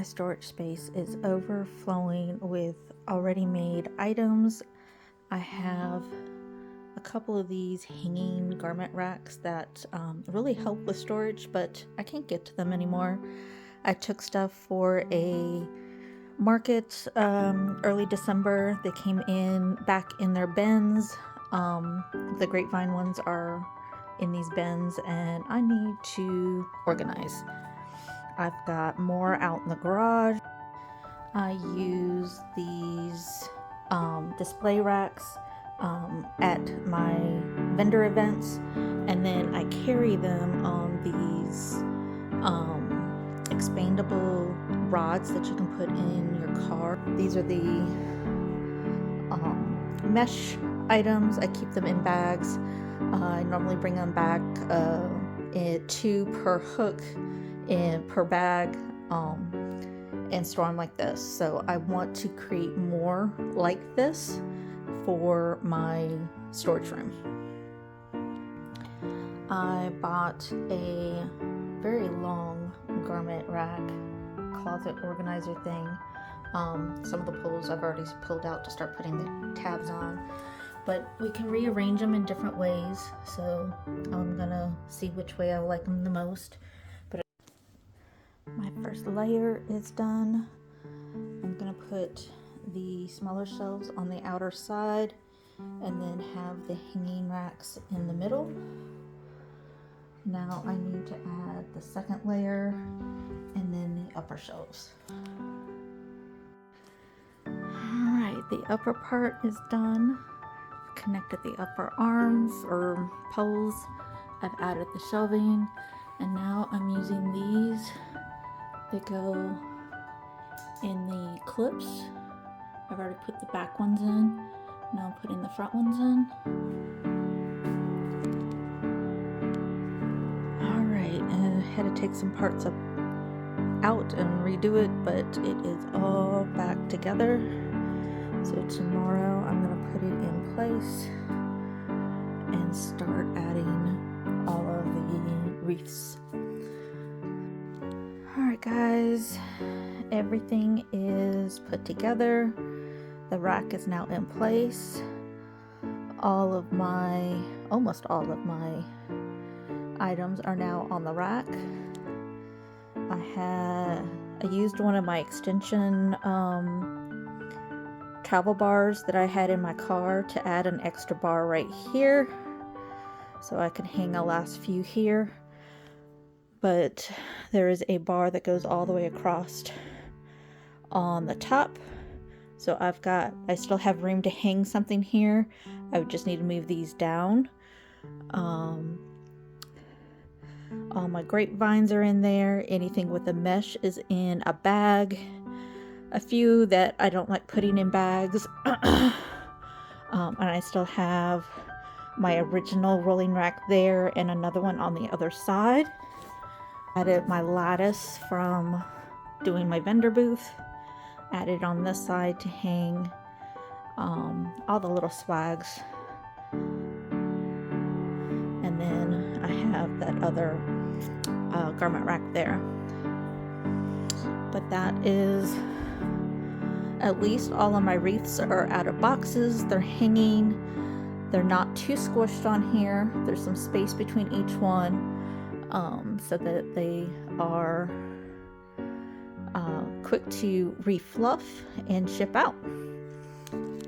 My storage space is overflowing with already made items. I have a couple of these hanging garment racks that really help with storage, but I can't get to them anymore. I took stuff for a market early December. They came in back in their bins. The grapevine ones are in these bins, and I need to organize. I've got more out in the garage. I use these display racks at my vendor events, and then I carry them on these expandable rods that you can put in your car. These are the mesh items. I keep them in bags. I normally bring them back 2 per hook and per bag, and store them like this. So I want to create more like this for my storage room. I bought a very long garment rack closet organizer thing. Some of the pulls I've already pulled out to start putting the tabs on, but we can rearrange them in different ways, so I'm gonna see which way I like them the most. But my first layer is done. I'm gonna put the smaller shelves on the outer side and then have the hanging racks in the middle. Now I need to add the second layer and then the upper shelves. Alright, the upper part is done. Connected the upper arms or poles. I've added the shelving, and now I'm using these that go in the clips. I've already put the back ones in. Now I'm putting the front ones in. Alright, and I had to take some parts out and redo it, but it is all back together. So tomorrow I'm going to put it in place and start adding all of the wreaths. Alright guys, everything is put together. The rack is now in place. Almost all of my items are now on the rack. I used one of my extension travel bars that I had in my car to add an extra bar right here, so I can hang the last few here. But there is a bar that goes all the way across on the top, so I still have room to hang something here. I would just need to move these down. All my grapevines are in there. Anything with a mesh is in a bag. A few that I don't like putting in bags. And I still have my original rolling rack there and another one on the other side. Added my lattice from doing my vendor booth. Added on this side to hang all the little swags. And then I have that other garment rack there. But that is at least all of my wreaths are out of boxes. They're hanging. They're not too squished on here. There's some space between each one, so that they are quick to refluff and ship out.